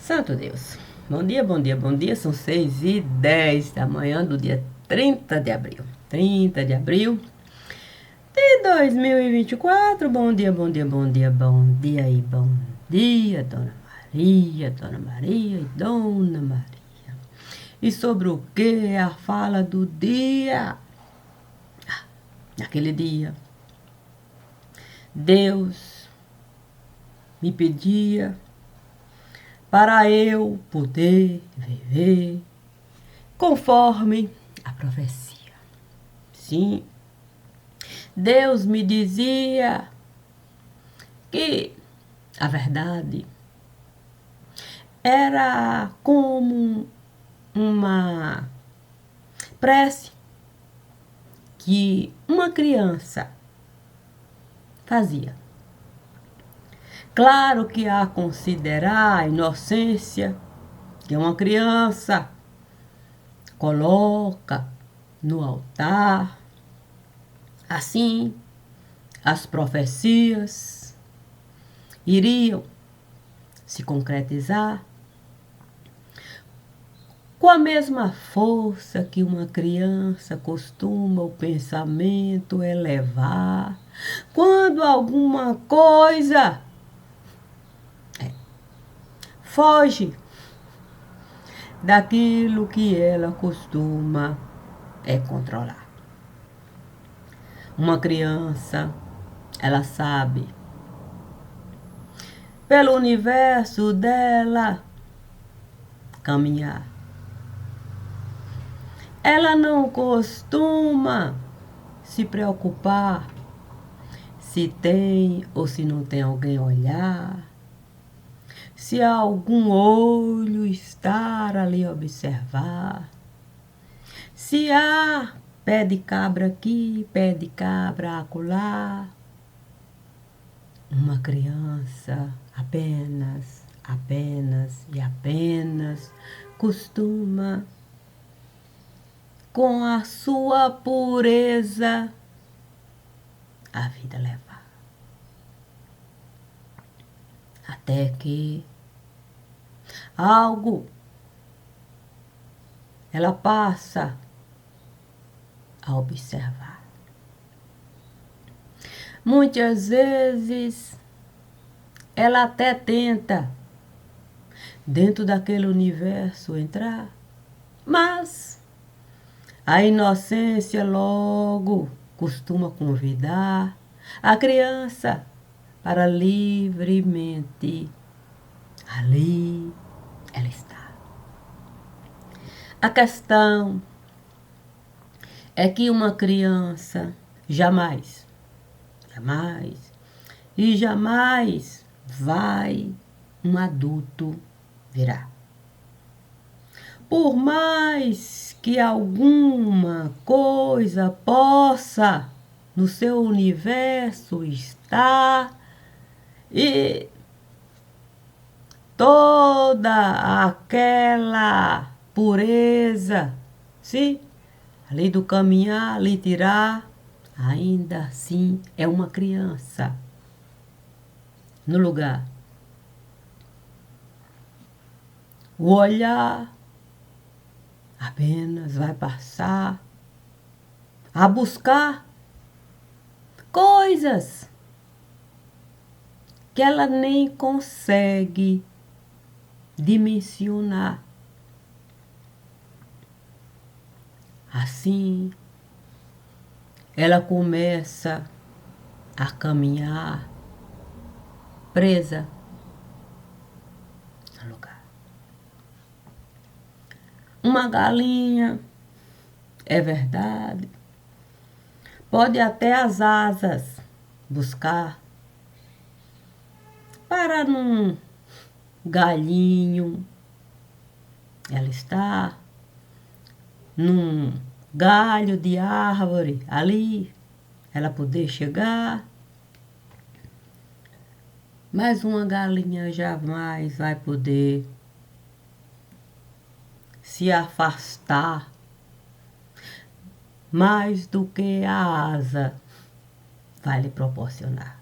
Santo Deus. Bom dia, bom dia, bom dia. São 6h10 da manhã do dia 30 de abril. 30 de abril de 2024. Bom dia, bom dia, bom dia, bom dia e bom dia, Dona Maria e Dona Maria. E sobre o que é a fala do dia? Naquele dia, Deus me pedia para eu poder viver conforme a profecia. Sim, Deus me dizia que a verdade era como uma prece que uma criança fazia. Claro que há considerar a inocência que uma criança coloca no altar. Assim, as profecias iriam se concretizar com a mesma força que uma criança costuma o pensamento elevar quando alguma coisa foge daquilo que ela costuma controlar. Uma criança, ela sabe, pelo universo dela, caminhar. Ela não costuma se preocupar se tem ou se não tem alguém olhar, se algum olho estar ali a observar, se há pé de cabra aqui, pé de cabra acolá. Uma criança apenas e apenas costuma, com a sua pureza, a vida levar. Até que algo ela passa a observar. Muitas vezes ela até tenta dentro daquele universo entrar, mas a inocência logo costuma convidar a criança para livremente ali ela está. A questão é que uma criança jamais vai um adulto virar. Por mais que alguma coisa possa no seu universo estar e toda aquela pureza, sim, ali do caminhar, ali tirar, ainda assim é uma criança no lugar. O olhar apenas vai passar a buscar coisas que ela nem consegue dimensionar. Assim, ela começa a caminhar presa no lugar. Uma galinha, é verdade, pode até as asas buscar para num galinho, ela está num galho de árvore ali, ela poder chegar, mas uma galinha jamais vai poder se afastar mais do que a asa vai lhe proporcionar.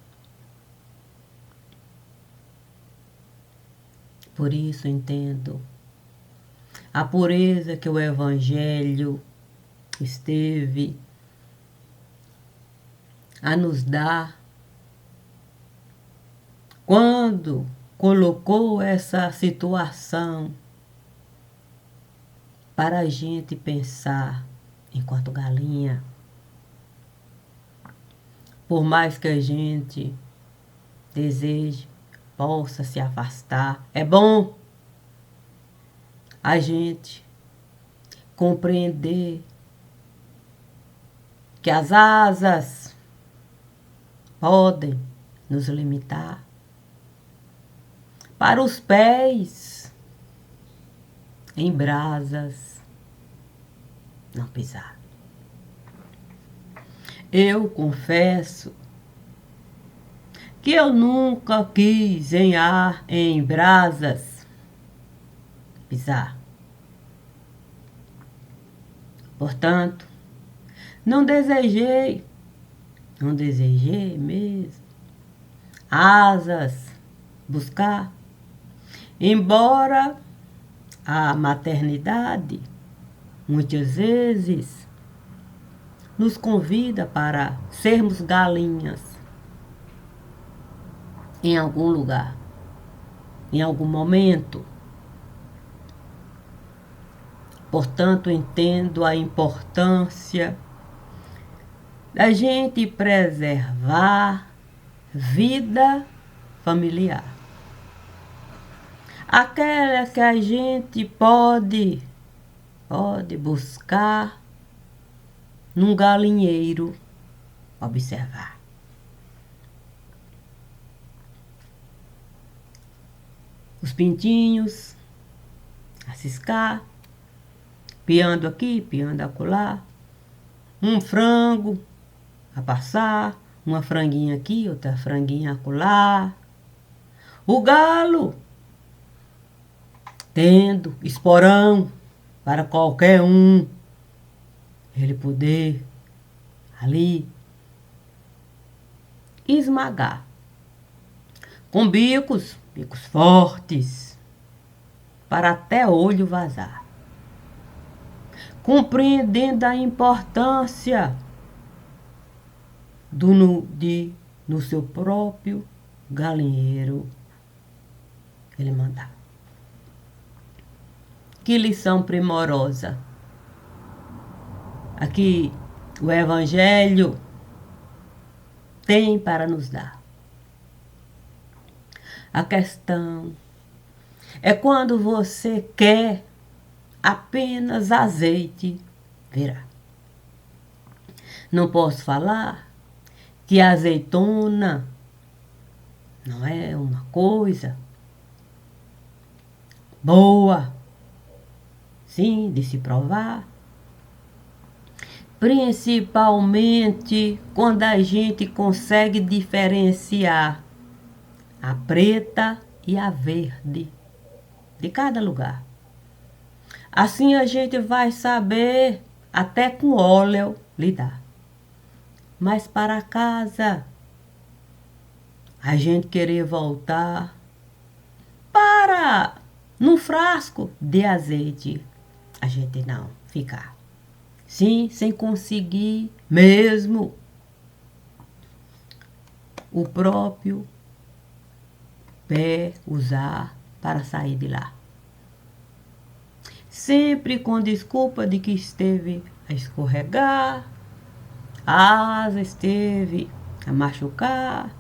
Por isso entendo a pureza que o Evangelho esteve a nos dar quando colocou essa situação para a gente pensar enquanto galinha. Por mais que a gente deseje, possa se afastar, é bom a gente compreender que as asas podem nos limitar. Para os pés em brasas não pisar. Eu confesso que eu nunca quis em brasas pisar. Portanto, não desejei mesmo asas buscar, embora a maternidade muitas vezes nos convida para sermos galinhas em algum lugar, em algum momento. Portanto, entendo a importância da gente preservar vida familiar. Aquela que a gente pode buscar num galinheiro, observar. Os pintinhos a ciscar, piando aqui, piando acolá. Um frango a passar, uma franguinha aqui, outra franguinha acolá. O galo tendo esporão para qualquer um ele poder ali esmagar com bicos fortes para até olho vazar, compreendendo a importância no seu próprio galinheiro ele mandar. Que lição primorosa aqui o Evangelho tem para nos dar. A questão é quando você quer apenas azeite virar. Não posso falar que a azeitona não é uma coisa boa, sim, de se provar. Principalmente quando a gente consegue diferenciar a preta e a verde de cada lugar. Assim a gente vai saber até com óleo lidar. Mas para casa, a gente querer voltar para num frasco de azeite, a gente não ficar. Sim, sem conseguir mesmo o próprio pé usar para sair de lá. Sempre com desculpa de que esteve a escorregar, a asa esteve a machucar,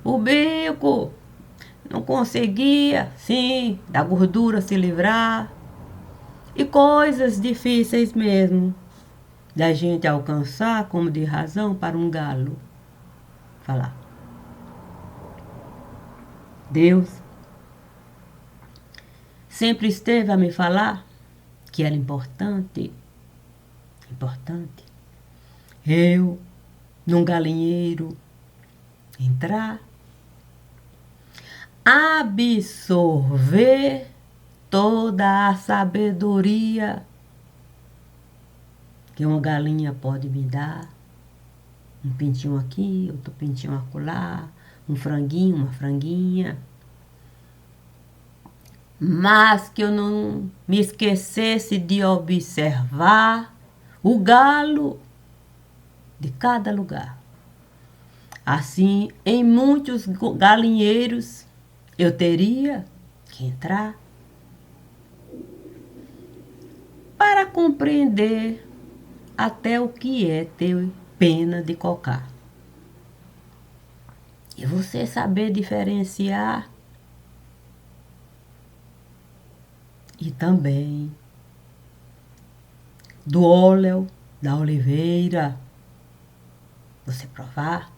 o bico não conseguia, sim, da gordura se livrar. E coisas difíceis mesmo da gente alcançar como de razão para um galo falar. Deus sempre esteve a me falar que era importante eu, num galinheiro, entrar, absorver toda a sabedoria que uma galinha pode me dar. Um pintinho aqui, outro pintinho acolá, um franguinho, uma franguinha. mas que eu não me esquecesse de observar o galo de cada lugar. Assim, em muitos galinheiros, eu teria que entrar para compreender até o que é ter pena de cocar. E você saber diferenciar e também do óleo da oliveira, você provar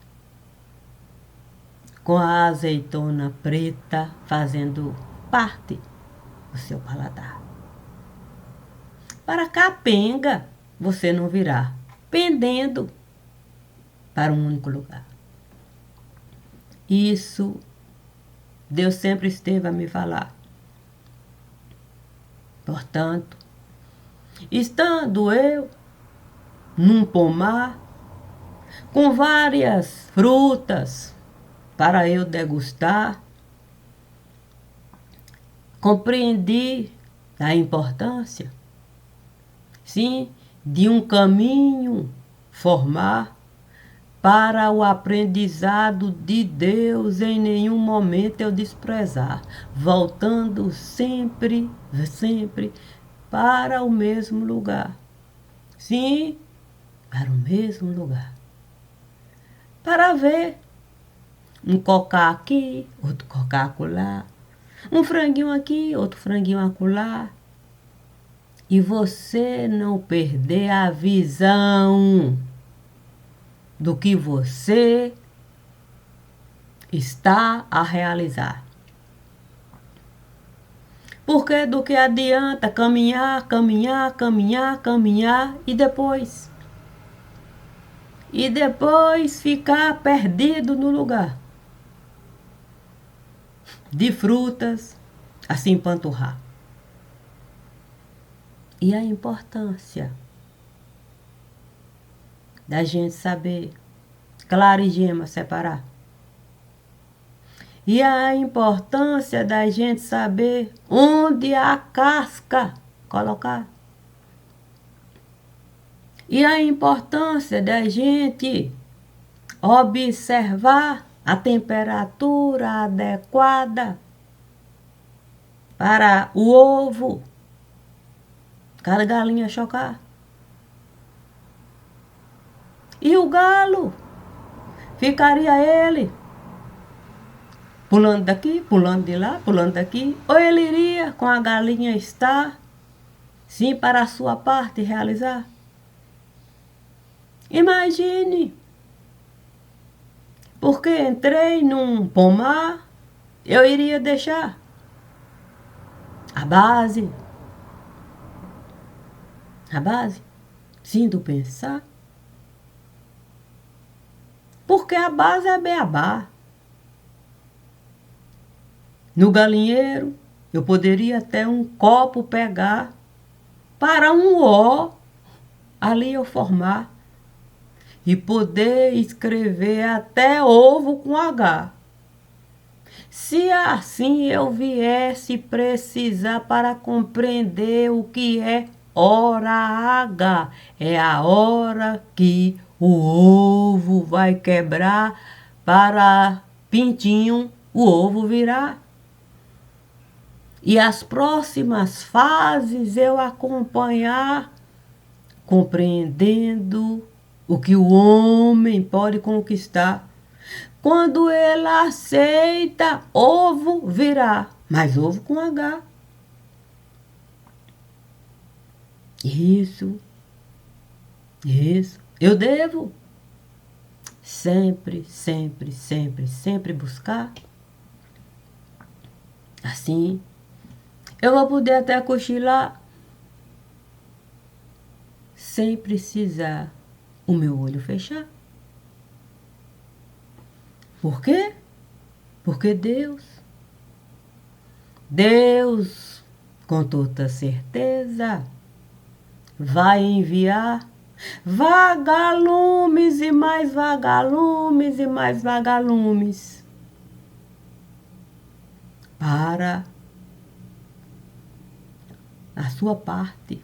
com a azeitona preta fazendo parte do seu paladar. Para capenga, você não virá pendendo para um único lugar. Isso Deus sempre esteve a me falar. Portanto, estando eu num pomar com várias frutas para eu degustar, compreendi a importância, sim, de um caminho formar para o aprendizado de Deus, em nenhum momento eu desprezar, voltando sempre para o mesmo lugar. Sim, para o mesmo lugar. Para ver um cocá aqui, outro cocá acolá, um franguinho aqui, outro franguinho acolá. E você não perder a visão do que você está a realizar. Porque do que adianta caminhar e depois? E depois ficar perdido no lugar de frutas, assim empanturrar. E a importância da gente saber clara e gema separar. E a importância da gente saber onde a casca colocar. E a importância da gente observar a temperatura adequada para o ovo, cada galinha chocar. E o galo, ficaria ele pulando daqui, pulando de lá, pulando daqui, ou ele iria com a galinha estar, sim, para a sua parte realizar. Imagine, porque entrei num pomar, eu iria deixar a base, sim, do pensar. Porque a base é beabá. No galinheiro, eu poderia até um copo pegar para um O ali eu formar e poder escrever até ovo com H. Se assim eu viesse precisar para compreender o que é hora H, é a hora que o ovo vai quebrar para pintinho o ovo virar. E as próximas fases eu acompanhar, compreendendo o que o homem pode conquistar. Quando ele aceita, ovo virá, mas ovo com H. Isso. Eu devo sempre buscar. Assim, eu vou poder até cochilar sem precisar o meu olho fechar. Por quê? Porque Deus, com toda certeza, vai enviar vagalumes e mais vagalumes e mais vagalumes para a sua parte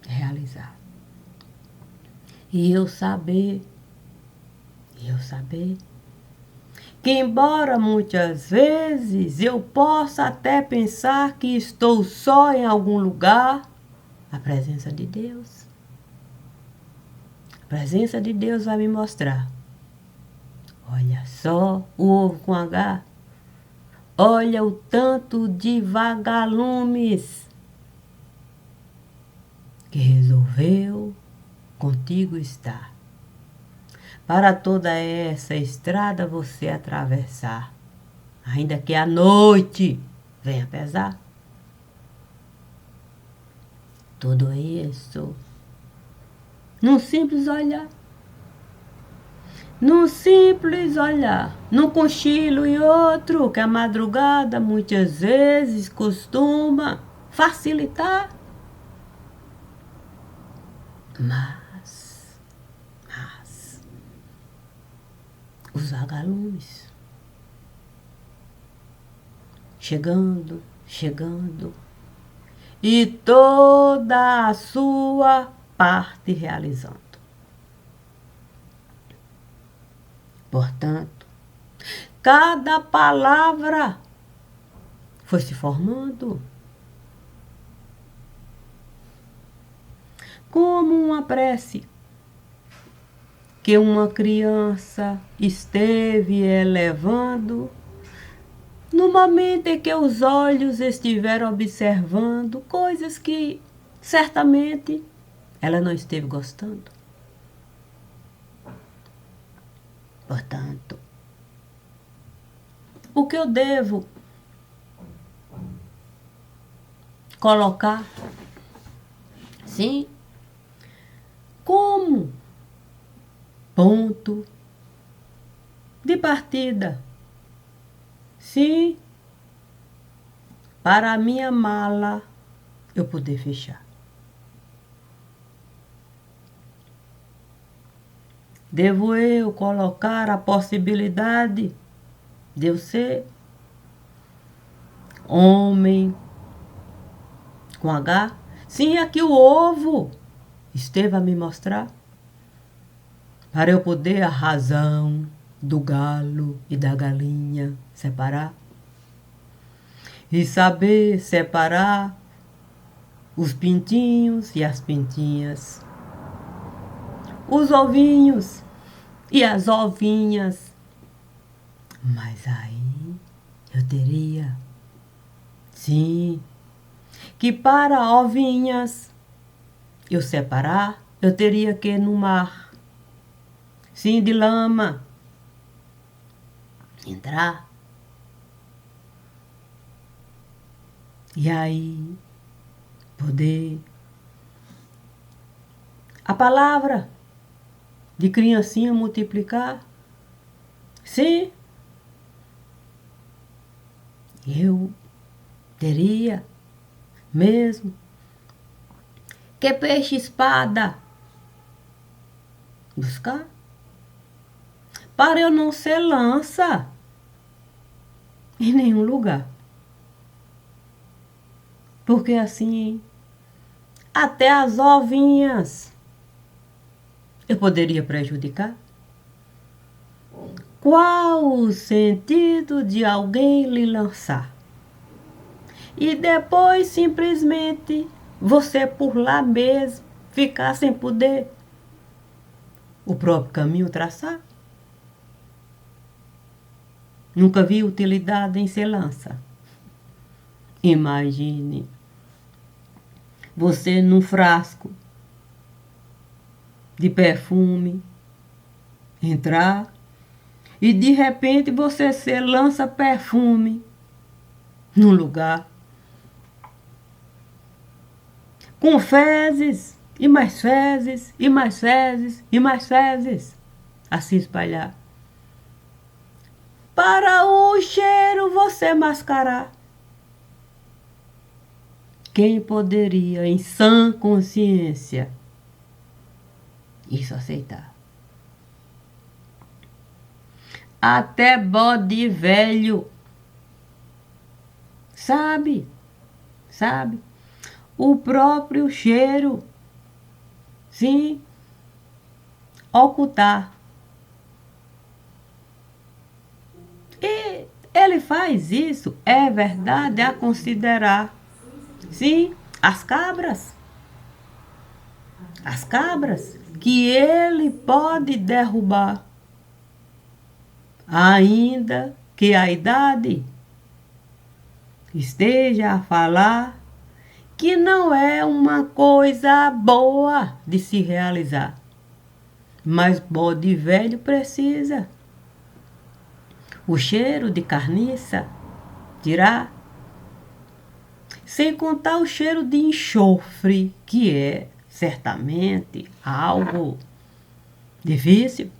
realizar. E eu saber que embora muitas vezes eu possa até pensar que estou só em algum lugar, a presença de Deus vai me mostrar. Olha só o ovo com H. Olha o tanto de vagalumes que resolveu contigo estar. Para toda essa estrada você atravessar, ainda que a noite venha pesar. Tudo isso num simples olhar. Num simples olhar, num cochilo e outro, que a madrugada muitas vezes costuma facilitar. Mas os vagalumes chegando, e toda a sua parte realizando. Portanto, cada palavra foi se formando como uma prece que uma criança esteve elevando no momento em que os olhos estiveram observando coisas que certamente ela não esteve gostando. Portanto, o que eu devo colocar, sim, como ponto de partida, sim, para a minha mala eu poder fechar. Devo eu colocar a possibilidade de eu ser homem com H? Sim, aqui o ovo esteve a me mostrar. Para eu poder a razão do galo e da galinha separar. E saber separar os pintinhos e as pintinhas. Os ovinhos e as ovinhas. Mas aí eu teria, sim, que para ovinhas eu separar, eu teria que ir no mar, sim, de lama, entrar. E aí poder a palavra de criancinha multiplicar, sim, eu teria mesmo que peixe-espada buscar para eu não ser lança em nenhum lugar. Porque assim, até as ovinhas eu poderia prejudicar. Qual o sentido de alguém lhe lançar? E depois simplesmente você por lá mesmo ficar sem poder o próprio caminho traçar? Nunca vi utilidade em ser lança. Imagine você num frasco de perfume entrar e de repente você ser lança perfume num lugar com fezes e mais fezes e mais fezes e mais fezes a se espalhar. Para o cheiro você mascarar. Quem poderia, em sã consciência, isso aceitar? Até bode velho, sabe? o próprio cheiro. Sim, ocultar. E ele faz isso, é verdade, a considerar. Sim, as cabras. As cabras que ele pode derrubar, ainda que a idade esteja a falar que não é uma coisa boa de se realizar. Mas bode velho precisa. O cheiro de carniça tirar. Sem contar o cheiro de enxofre, que é certamente algo difícil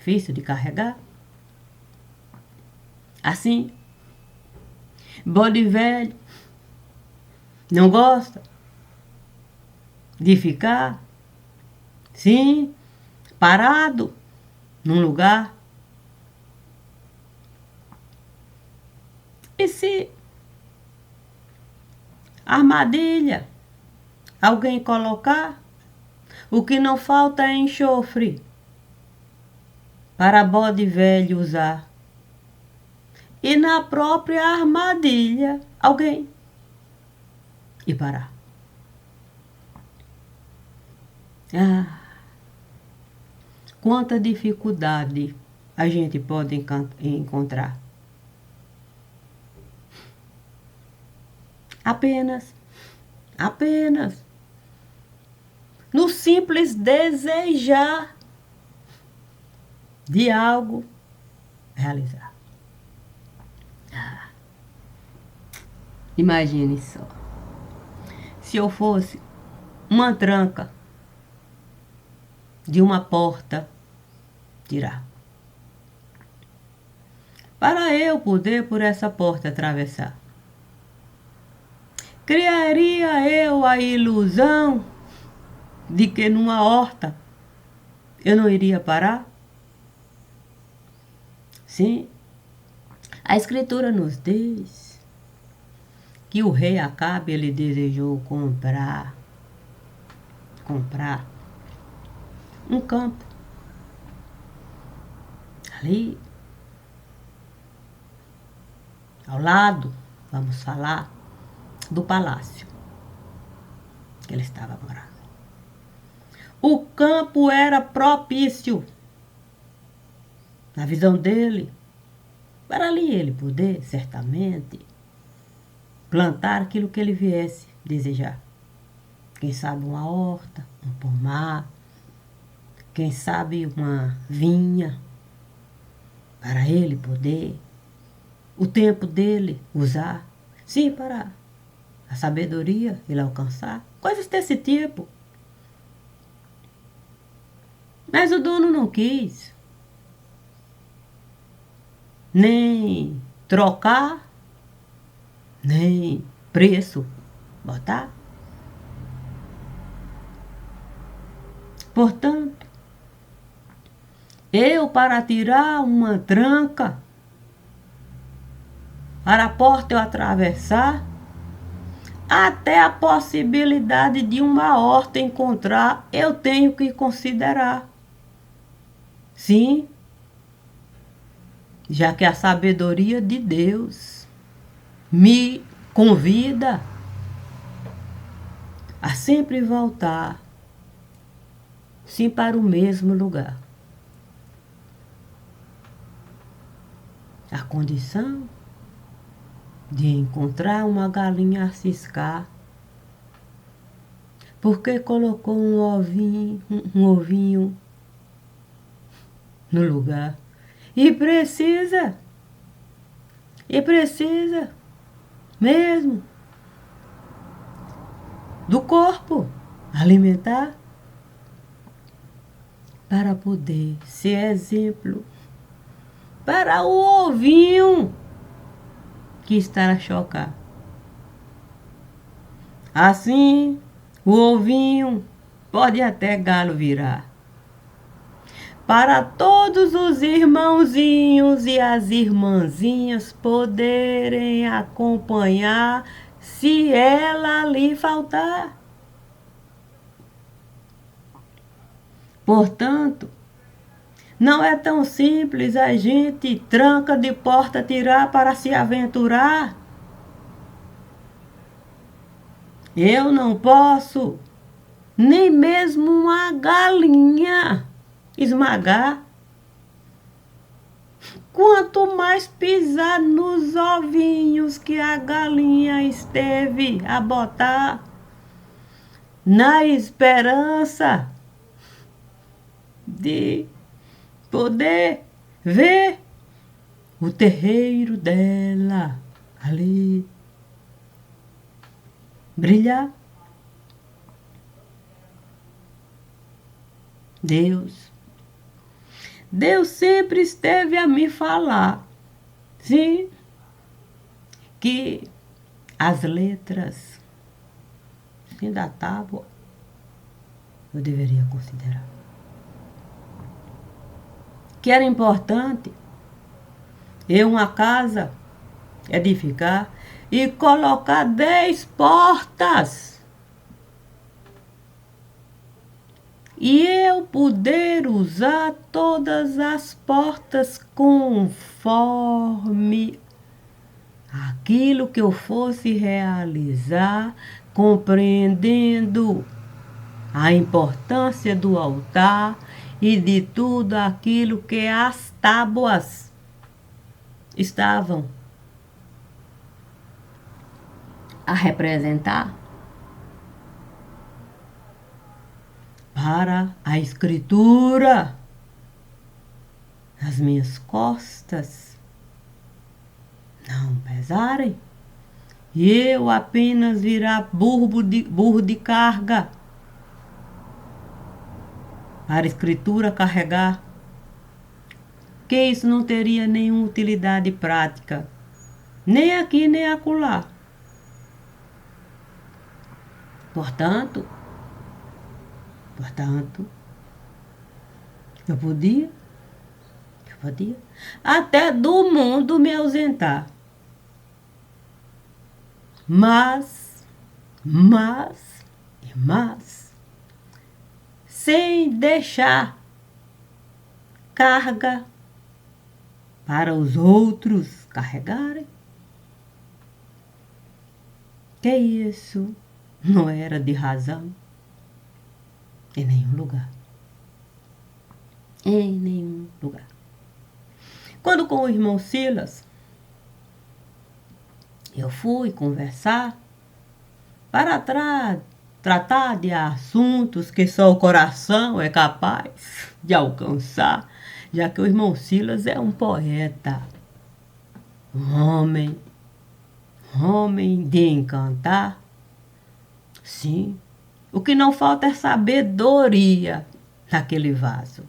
de carregar. Assim, bode velho não gosta de ficar, sim, parado num lugar. E se armadilha alguém colocar, o que não falta é enxofre para bode velho usar. E na própria armadilha alguém e parar. Ah, quanta dificuldade a gente pode encontrar. Apenas no simples desejar de algo realizar. Imagine só. Se eu fosse uma tranca de uma porta tirar. Para eu poder por essa porta atravessar. Criaria eu a ilusão de que numa horta eu não iria parar? Sim, a Escritura nos diz que o rei Acabe, ele desejou comprar um campo ali ao lado, vamos falar, do palácio que ele estava morando. O campo era propício, na visão dele, para ali ele poder, certamente, plantar aquilo que ele viesse desejar. Quem sabe uma horta, um pomar, quem sabe uma vinha, para ele poder, o tempo dele usar, sim, para a sabedoria ele alcançar, coisas desse tipo. Mas o dono não quis nem trocar, nem preço botar. Portanto, eu para tirar uma tranca, para a porta eu atravessar, até a possibilidade de uma horta encontrar, eu tenho que considerar. Sim, já que a sabedoria de Deus me convida a sempre voltar, sim, para o mesmo lugar. A condição de encontrar uma galinha a ciscar, porque colocou um ovinho no lugar. E precisa mesmo do corpo alimentar para poder ser exemplo para o ovinho que está a chocar. Assim, o ovinho pode até galo virar. Para todos os irmãozinhos e as irmãzinhas poderem acompanhar se ela lhe faltar. Portanto, não é tão simples a gente tranca de porta tirar para se aventurar. Eu não posso nem mesmo uma galinha esmagar. Quanto mais pisar nos ovinhos que a galinha esteve a botar, na esperança de poder ver o terreiro dela ali brilhar. Deus sempre esteve a me falar, sim, que as letras, sim, da tábua eu deveria considerar. Que era importante eu uma casa edificar e colocar 10 portas. E eu poder usar todas as portas conforme aquilo que eu fosse realizar, compreendendo a importância do altar e de tudo aquilo que as tábuas estavam a representar para a escritura nas minhas costas não pesarem e eu apenas virar burro de carga para a escritura carregar, que isso não teria nenhuma utilidade prática, nem aqui nem acolá. Portanto, eu podia até do mundo me ausentar. Mas, sem deixar carga para os outros carregarem. Que isso não era de razão em nenhum lugar. Em nenhum lugar. Quando com o irmão Silas, eu fui conversar para tratar de assuntos que só o coração é capaz de alcançar, já que o irmão Silas é um poeta, um homem de encantar. Sim, o que não falta é sabedoria naquele vaso,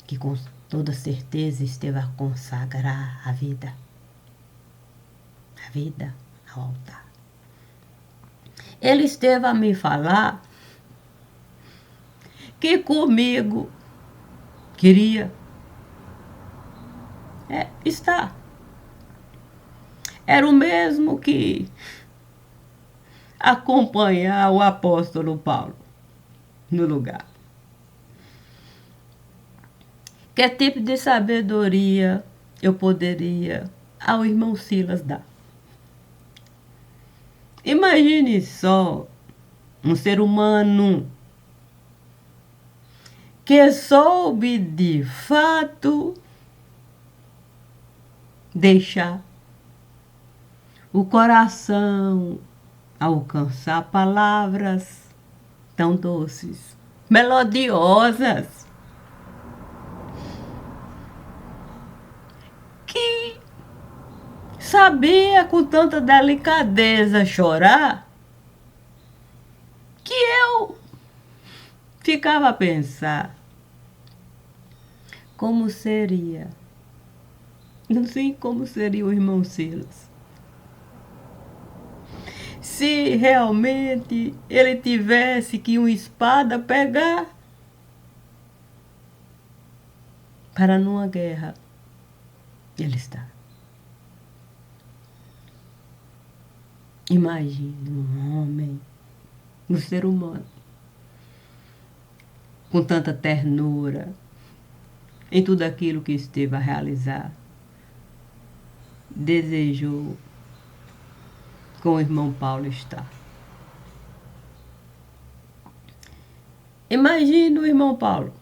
que com toda certeza esteve a consagrar a vida ao altar. Ele esteve a me falar que comigo queria estar. Era o mesmo que acompanhar o apóstolo Paulo no lugar. Que tipo de sabedoria eu poderia ao irmão Silas dar? Imagine só um ser humano que soube de fato deixar o coração alcançar palavras tão doces, melodiosas, que sabia com tanta delicadeza chorar, que eu ficava a pensar como seria, não sei como seria o irmão Silas, se realmente ele tivesse que uma espada pegar para numa guerra ele está. Imagine um homem, um ser humano, com tanta ternura em tudo aquilo que esteve a realizar, desejou com o irmão Paulo estar. Imagine o irmão Paulo,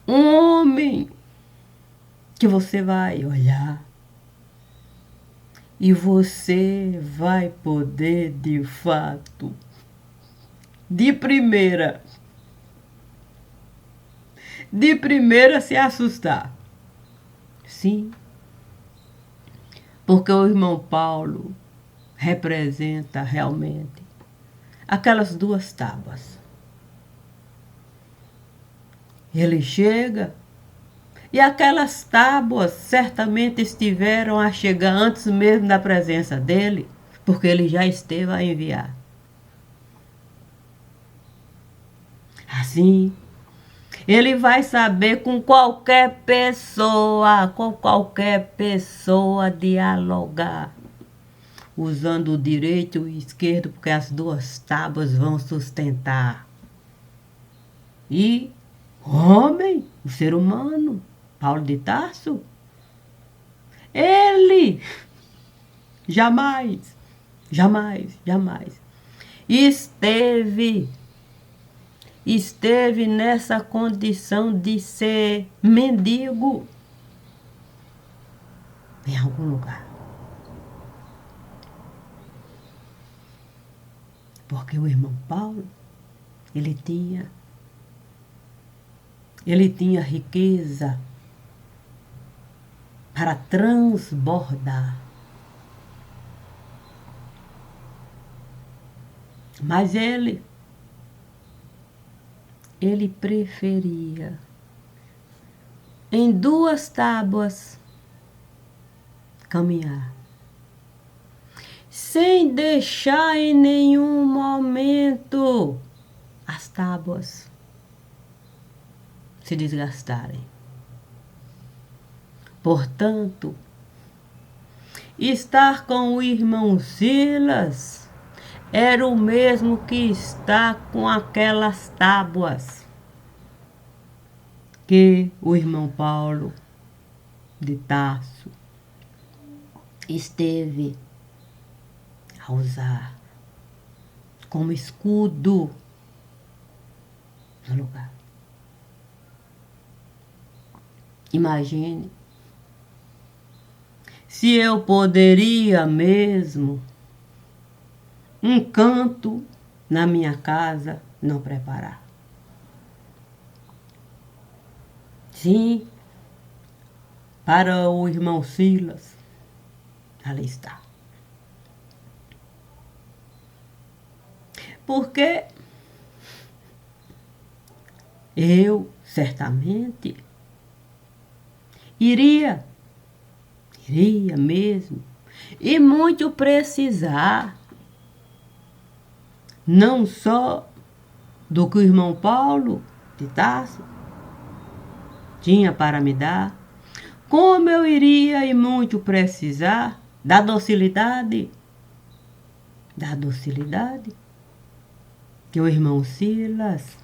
um homem que você vai olhar e você vai poder, de fato, de primeira se assustar. Sim, porque o irmão Paulo representa realmente aquelas duas tábuas. Ele chega e aquelas tábuas certamente estiveram a chegar antes mesmo da presença dele, porque ele já esteve a enviar. Assim, ele vai saber com qualquer pessoa dialogar, usando o direito e o esquerdo, porque as duas tábuas vão sustentar. E o homem, o ser humano, Paulo de Tarso, ele jamais esteve nessa condição de ser mendigo em algum lugar. Porque o irmão Paulo, ele tinha riqueza para transbordar. Mas ele preferia em duas tábuas caminhar, sem deixar em nenhum momento as tábuas se desgastarem. Portanto, estar com o irmão Silas era o mesmo que estar com aquelas tábuas que o irmão Paulo de Tarso esteve a usar como escudo no lugar. Imagine se eu poderia mesmo um canto na minha casa não preparar. Sim, para o irmão Silas, ali está. Porque eu, certamente, iria mesmo, e muito precisar, não só do que o irmão Paulo de Tarso tinha para me dar, como eu iria e muito precisar da docilidade que o irmão Silas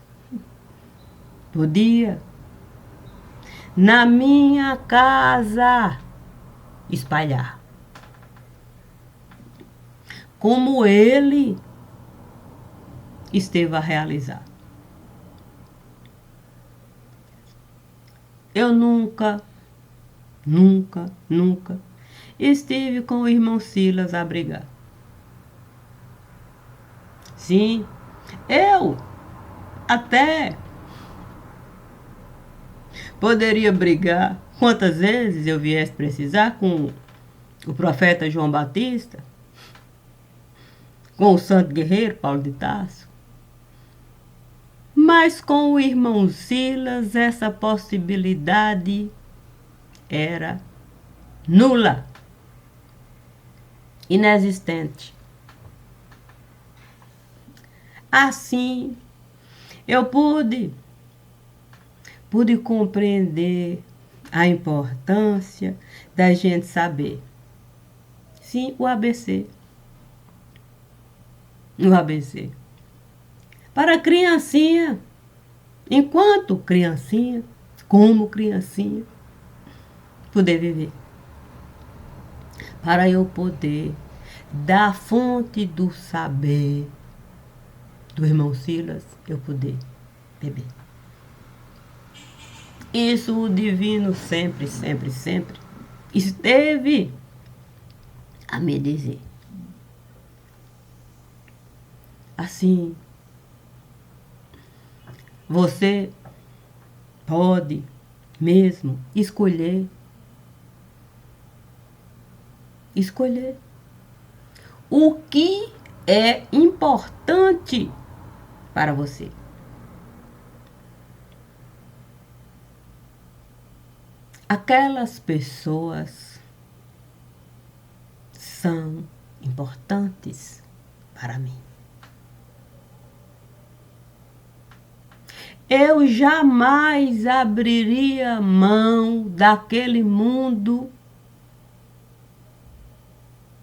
podia, na minha casa, espalhar. Como ele esteve a realizar. Eu nunca estive com o irmão Silas a brigar. Sim, eu até poderia brigar quantas vezes eu viesse precisar com o profeta João Batista, com o santo guerreiro Paulo de Tarso. Mas com o irmão Silas, essa possibilidade era nula, inexistente. Assim, eu pude compreender a importância da gente saber Sim, o ABC. O ABC. Para a criancinha, enquanto criancinha, como criancinha, poder viver. Para eu poder da fonte do saber do irmão Silas, eu poder beber. Isso o divino sempre, sempre, sempre esteve a me dizer. Assim, você pode mesmo escolher o que é importante para você. Aquelas pessoas são importantes para mim. Eu jamais abriria mão daquele mundo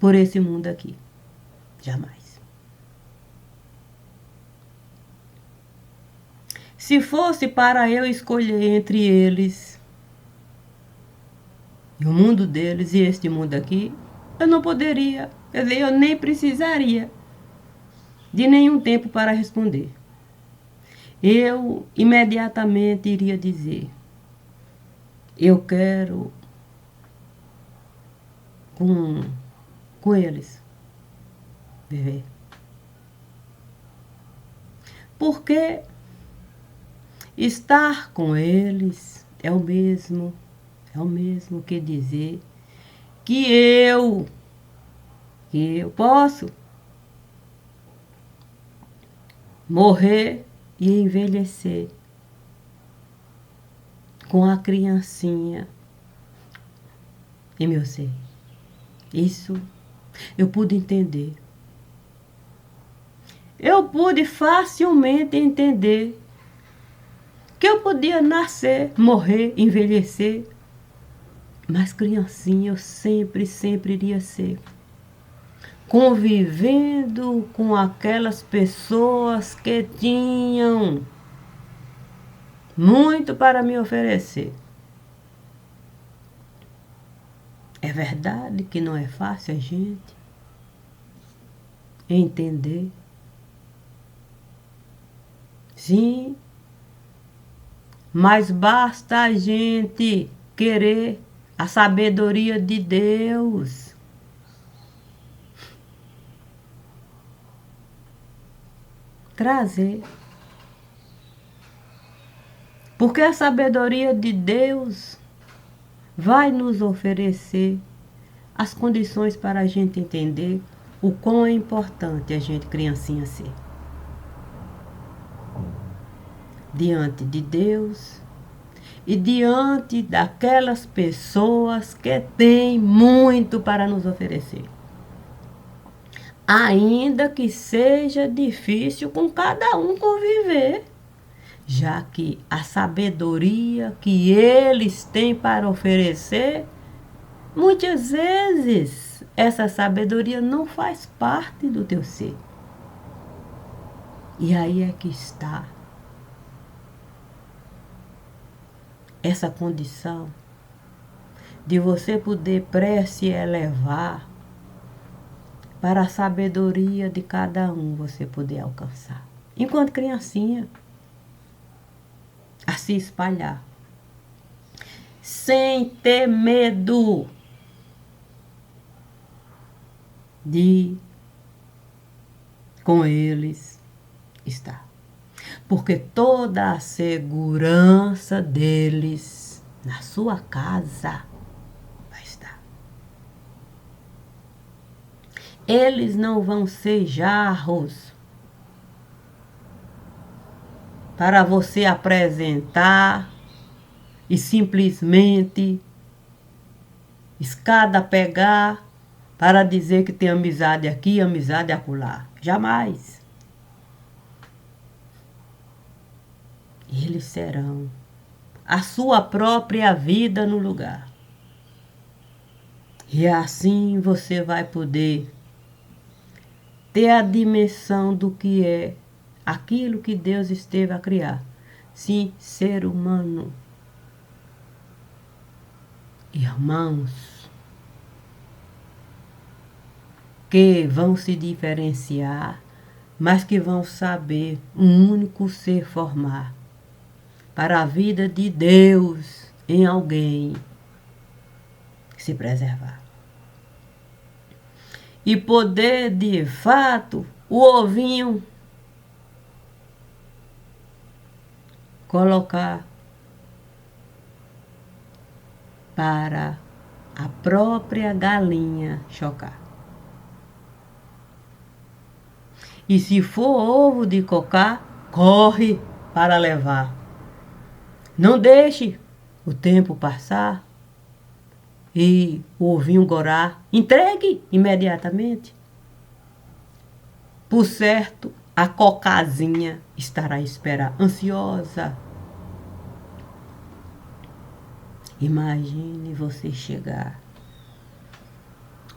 por esse mundo aqui. Jamais. Se fosse para eu escolher entre eles, o mundo deles e este mundo aqui, eu não poderia, quer dizer, eu nem precisaria de nenhum tempo para responder. Eu imediatamente iria dizer: eu quero com eles viver. Porque estar com eles é o mesmo que dizer que eu posso morrer e envelhecer com a criancinha em meu ser. Isso eu pude entender. Eu pude facilmente entender que eu podia nascer, morrer, envelhecer, mas criancinha eu sempre, sempre iria ser. Convivendo com aquelas pessoas que tinham muito para me oferecer. É verdade que não é fácil a gente entender. Sim, mas basta a gente querer a sabedoria de Deus. Trazer. Porque a sabedoria de Deus vai nos oferecer as condições para a gente entender o quão é importante a gente, criancinha, ser. Diante de Deus e diante daquelas pessoas que têm muito para nos oferecer. Ainda que seja difícil com cada um conviver, já que a sabedoria que eles têm para oferecer, muitas vezes essa sabedoria não faz parte do teu ser. E aí é que está essa condição de você poder se elevar para a sabedoria de cada um você poder alcançar. Enquanto criancinha, a se espalhar. Sem ter medo de com eles estar. Porque toda a segurança deles na sua casa vai estar. Eles não vão ser jarros para você apresentar e simplesmente escada pegar para dizer que tem amizade aqui, amizade acolá. Jamais. Eles serão a sua própria vida no lugar. E assim você vai poder ter a dimensão do que é aquilo que Deus esteve a criar. Sim, ser humano. Irmãos, que vão se diferenciar, mas que vão saber um único ser formar para a vida de Deus em alguém se preservar. E poder, de fato, o ovinho colocar para a própria galinha chocar. E se for ovo de cocá, corre para levar. Não deixe o tempo passar e o ovinho gorar. Entregue imediatamente. Por certo, a cocazinha estará a esperar, ansiosa. Imagine você chegar.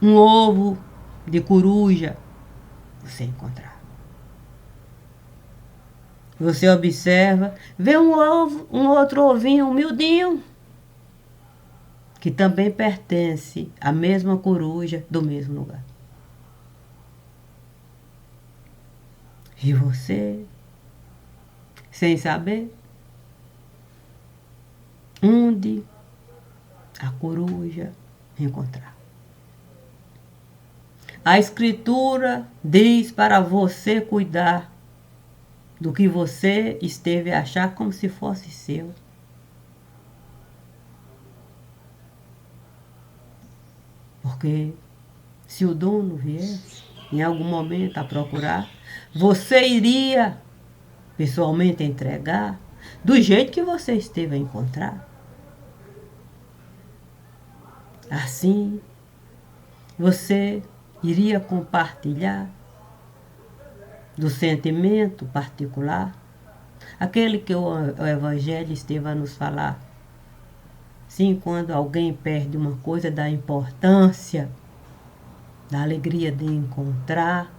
Um ovo de coruja você encontrar. Você observa, vê um outro ovinho humildinho, que também pertence à mesma coruja do mesmo lugar. E você, sem saber, onde a coruja encontrar. A Escritura diz para você cuidar do que você esteve a achar como se fosse seu. Porque se o dono viesse em algum momento a procurar, você iria pessoalmente entregar do jeito que você esteve a encontrar. Assim, você iria compartilhar do sentimento particular, aquele que o Evangelho esteve a nos falar. Sim, quando alguém perde uma coisa, da importância, da alegria de encontrar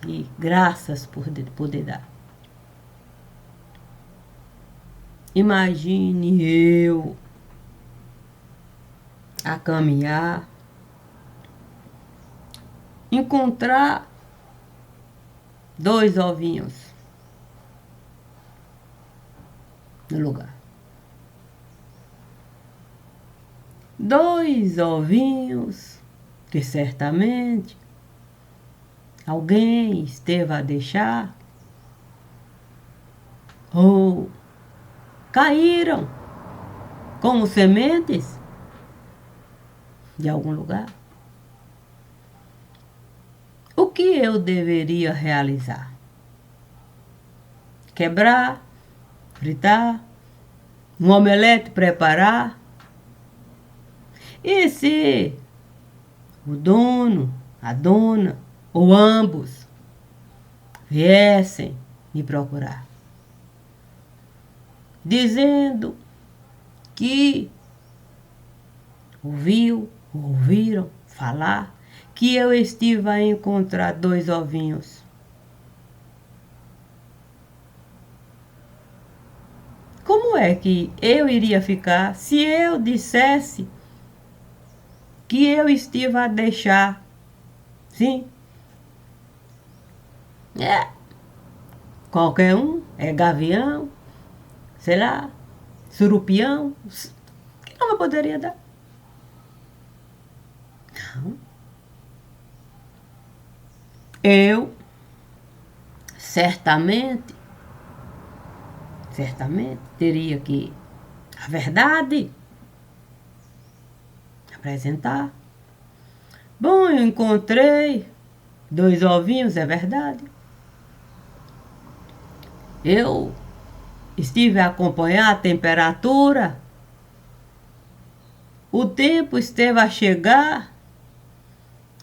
e graças por poder dar. Imagine eu a caminhar, encontrar 2 ovinhos no lugar. 2 ovinhos que certamente alguém esteve a deixar ou caíram como sementes de algum lugar. O que eu deveria realizar? Quebrar, fritar, um omelete preparar? E se o dono, a dona ou ambos viessem me procurar, dizendo que ouviram falar que eu estive a encontrar 2 ovinhos. Como é que eu iria ficar se eu dissesse que eu estive a deixar? Sim. Qualquer um, é gavião, sei lá, surupião, que nome eu poderia dar? Não. Eu, certamente, teria que, a verdade, apresentar. Bom, eu encontrei 2 ovinhos, é verdade. Eu estive a acompanhar a temperatura. O tempo esteve a chegar.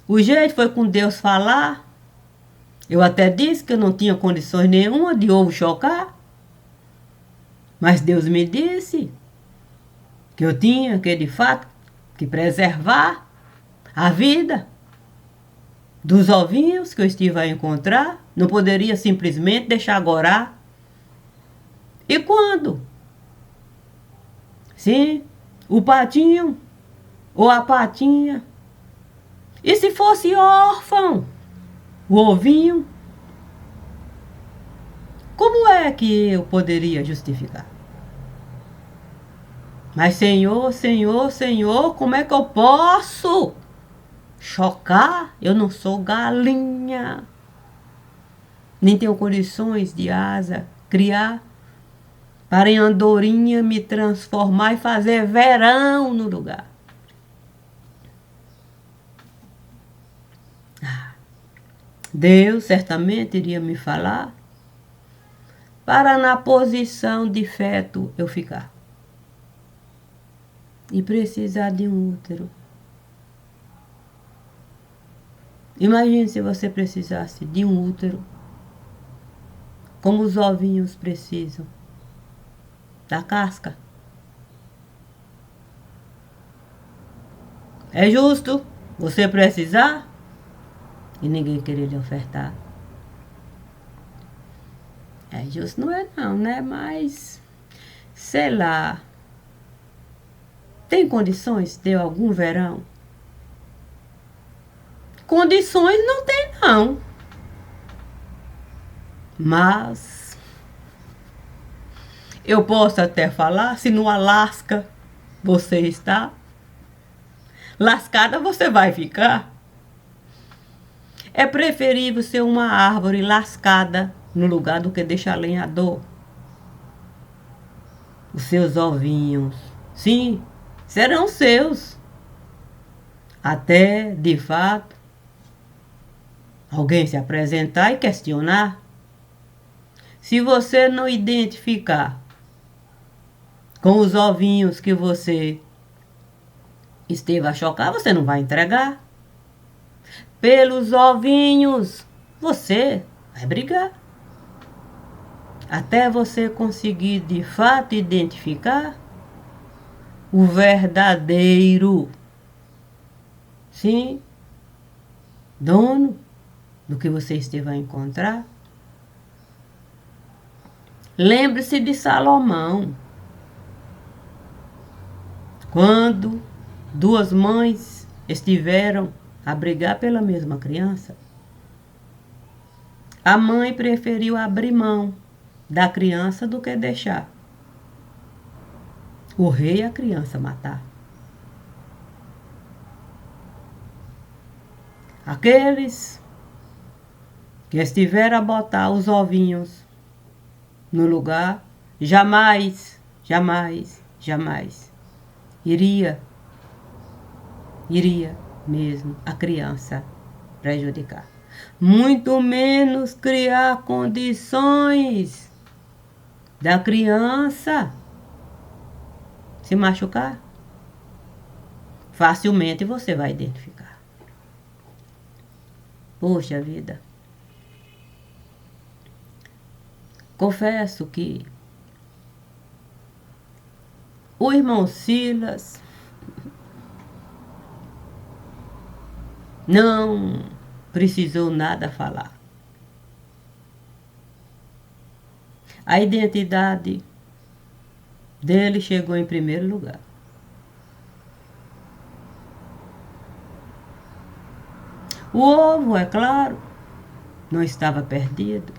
O jeito foi com Deus falar. Eu até disse que eu não tinha condições nenhuma de ovo chocar. Mas Deus me disse que eu tinha que, de fato, que preservar A vida dos ovinhos que eu estive a encontrar, não poderia simplesmente deixar agora. E quando? Sim, o patinho ou a patinha. E se fosse órfão, o ovinho? Como é que eu poderia justificar? Mas Senhor, Senhor, Senhor, como é que eu posso chocar? Eu não sou galinha. Nem tenho condições de asa criar para em andorinha me transformar e fazer verão no lugar. Deus certamente iria me falar para na posição de feto eu ficar. E precisar de um útero. Imagine se você precisasse de um útero, como os ovinhos precisam da casca. É justo você precisar e ninguém querer lhe ofertar. É justo, não é não, né? Mas, sei lá, tem condições de ter algum verão? Condições não tem não. Mas eu posso até falar, se no Alasca você está, lascada você vai ficar. É preferível ser uma árvore lascada no lugar do que deixar lenhador. Os seus ovinhos, sim, serão seus. Até, de fato, alguém se apresentar e questionar. Se você não identificar com os ovinhos que você esteve a chocar, você não vai entregar. Pelos ovinhos, você vai brigar. Até você conseguir de fato identificar o verdadeiro, sim, dono do que você esteve a encontrar. Lembre-se de Salomão. Quando duas mães estiveram a brigar pela mesma criança, a mãe preferiu abrir mão da criança do que deixar o rei e a criança matar. Aqueles que estiveram a botar os ovinhos no lugar, jamais, jamais, jamais iria mesmo a criança prejudicar. Muito menos criar condições da criança se machucar. Facilmente você vai identificar. Poxa vida. Confesso que o irmão Silas não precisou nada falar. A identidade dele chegou em primeiro lugar. O ovo, é claro, não estava perdido.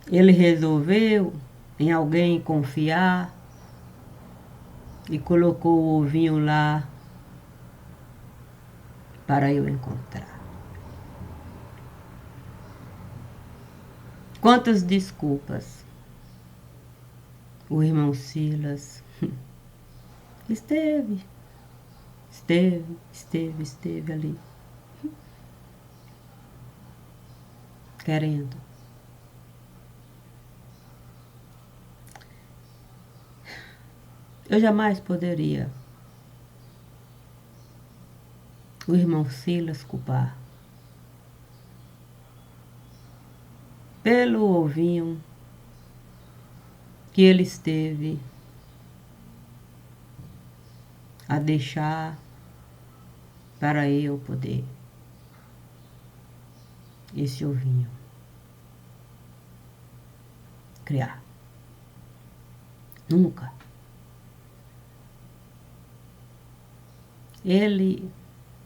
Ele resolveu em alguém confiar e colocou o ovinho lá para eu encontrar. Quantas desculpas o irmão Silas esteve ali, querendo. Eu jamais poderia o irmão Silas culpar pelo ovinho que ele esteve a deixar para eu poder esse ovinho criar. Nunca. Ele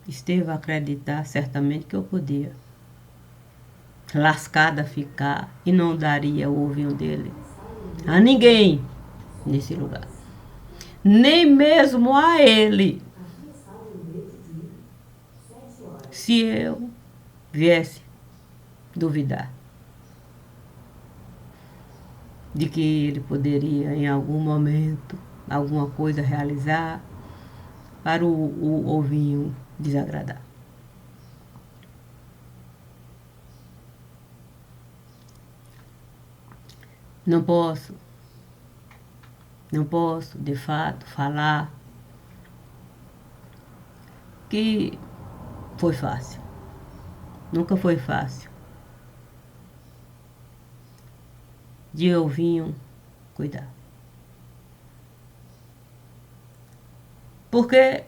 esteve a acreditar certamente que eu podia lascada ficar e não daria o ovinho dele a ninguém nesse lugar. Nem mesmo a ele. Se eu viesse duvidar de que ele poderia em algum momento, alguma coisa realizar para o ovinho desagradar. Não posso, de fato, falar que foi fácil. Nunca foi fácil de ovinho cuidar. Porque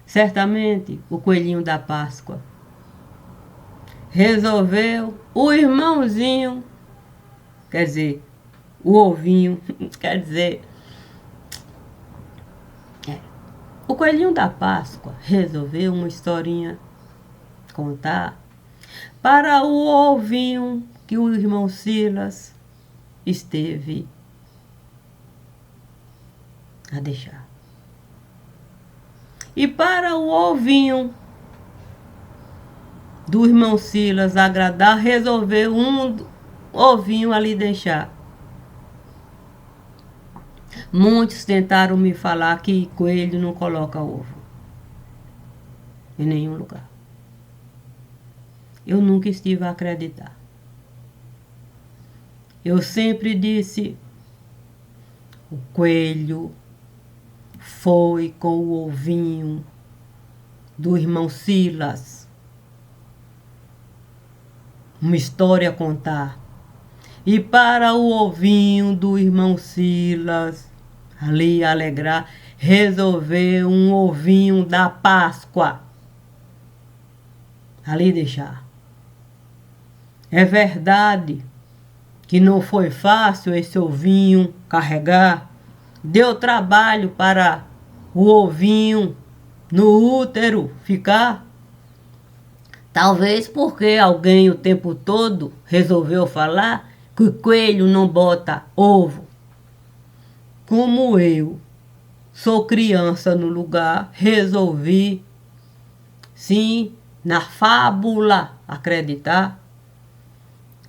certamente o coelhinho da Páscoa resolveu, o irmãozinho, quer dizer, o ovinho, quer dizer, o coelhinho da Páscoa resolveu uma historinha contar para o ovinho que o irmão Silas esteve a deixar. E para o ovinho do irmão Silas agradar, resolveu um ovinho ali deixar. Muitos tentaram me falar que coelho não coloca ovo em nenhum lugar. Eu nunca estive a acreditar. Eu sempre disse, o coelho foi com o ovinho do irmão Silas. Uma história a contar. E para o ovinho do irmão Silas, ali alegrar, resolveu um ovinho da Páscoa ali deixar. É verdade que não foi fácil esse ovinho carregar. Deu trabalho para o ovinho no útero ficar. Talvez porque alguém o tempo todo resolveu falar que o coelho não bota ovo. Como eu sou criança no lugar, resolvi, sim, na fábula acreditar.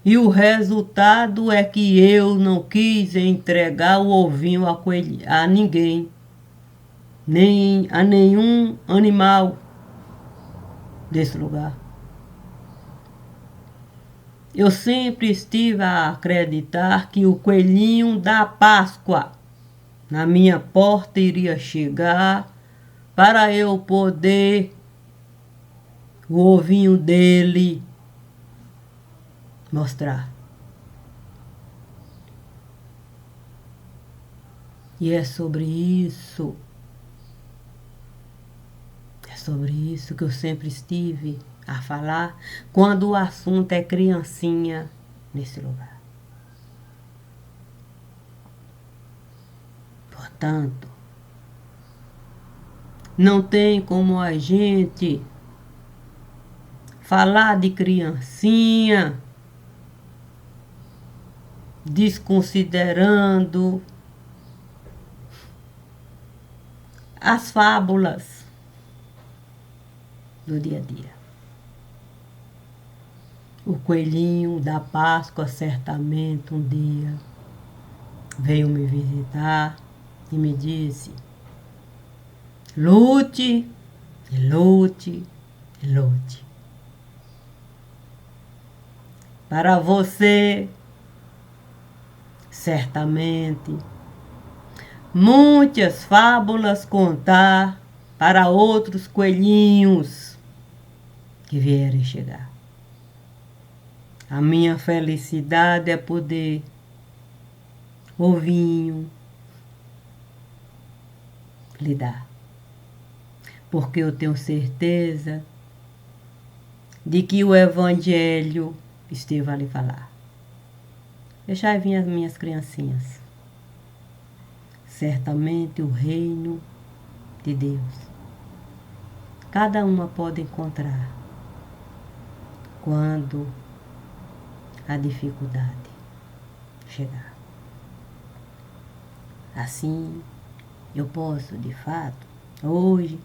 E o resultado é que eu não quis entregar o ovinho a ninguém, nem a nenhum animal desse lugar. Eu sempre estive a acreditar que o coelhinho da Páscoa na minha porta iria chegar para eu poder o ovinho dele mostrar. E é sobre isso que eu sempre estive a falar quando o assunto é criancinha nesse lugar. Portanto, não tem como a gente falar de criancinha desconsiderando as fábulas do dia a dia. O coelhinho da Páscoa certamente um dia veio me visitar e me disse: lute, lute, lute. Para você, certamente, muitas fábulas contar para outros coelhinhos que vierem chegar. A minha felicidade é poder, ovinho, lhe dar. Porque eu tenho certeza de que o Evangelho esteve a lhe falar. Deixai vir as minhas criancinhas. Certamente o reino de Deus, cada uma pode encontrar quando a dificuldade chegar. Assim, eu posso, de fato, hoje,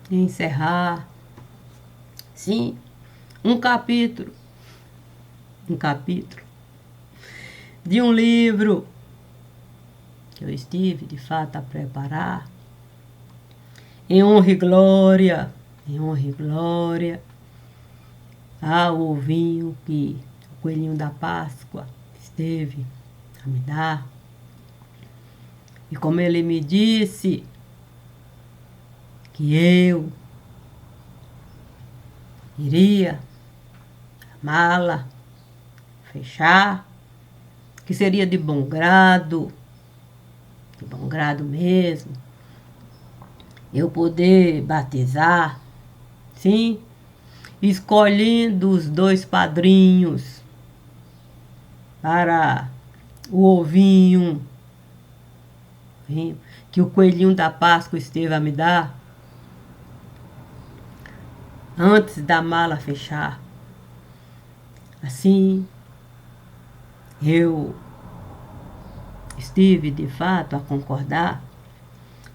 encerrar, sim, um capítulo de um livro que eu estive, de fato, a preparar, em honra e glória ao ovinho que o coelhinho da Páscoa esteve a me dar. E como ele me disse que eu iria amá-la, fechar, que seria de bom grado mesmo, eu poder batizar, sim, escolhendo os 2 padrinhos para o ovinho que o coelhinho da Páscoa esteve a me dar, antes da mala fechar. Assim, eu estive de fato a concordar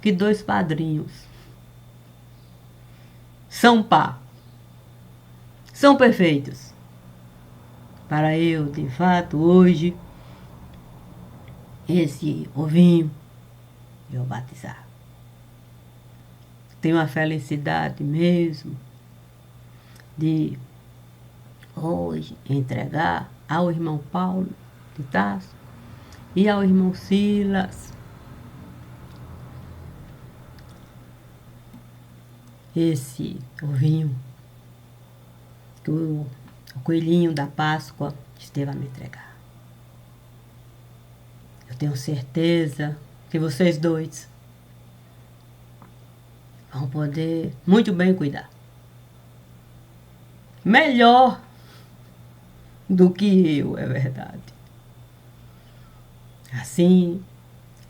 que 2 padrinhos são perfeitos para eu, de fato, hoje, esse ovinho, eu batizar. Tenho a felicidade mesmo de hoje entregar ao irmão Paulo de Tarso e ao irmão Silas esse ovinho que o coelhinho da Páscoa esteve a me entregar. Eu tenho certeza que vocês 2 vão poder muito bem cuidar. Melhor do que eu, é verdade. Assim,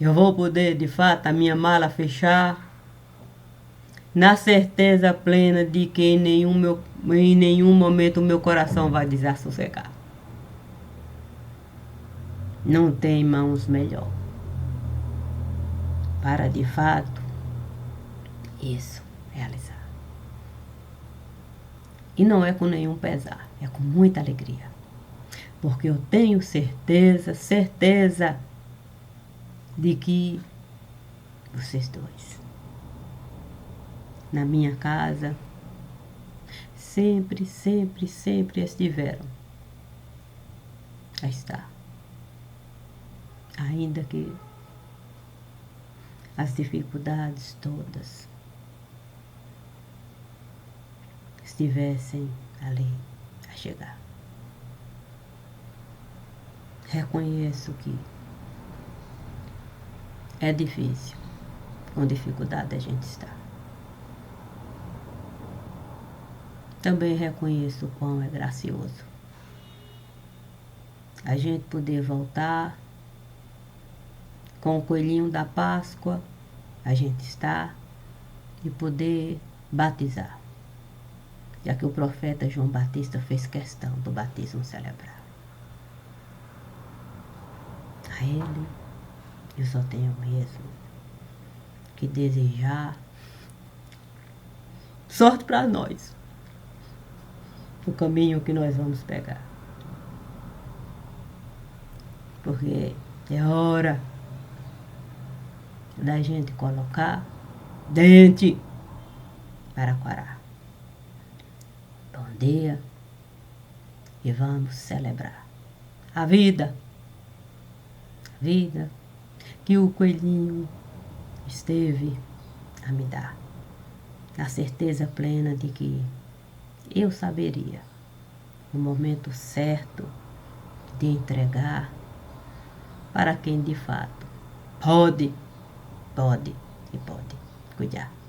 eu vou poder, de fato, a minha mala fechar, na certeza plena de que em nenhum momento o meu coração vai desassossegar. Não tem mãos melhor para, de fato, isso realizar. E não é com nenhum pesar, é com muita alegria. Porque eu tenho certeza de que vocês 2, na minha casa, sempre estiveram a estar. Ainda que as dificuldades todas estivessem ali a chegar. Reconheço que é difícil, com dificuldade a gente está. Também reconheço o quão é gracioso a gente poder voltar com o coelhinho da Páscoa, a gente está, e poder batizar, já que o profeta João Batista fez questão do batismo celebrar. A ele, eu só tenho mesmo que desejar sorte para nós, o caminho que nós vamos pegar. Porque é hora da gente colocar dente para quarar. Bom dia e vamos celebrar a vida que o coelhinho esteve a me dar, na certeza plena de que eu saberia o momento certo de entregar para quem de fato pode e pode cuidar.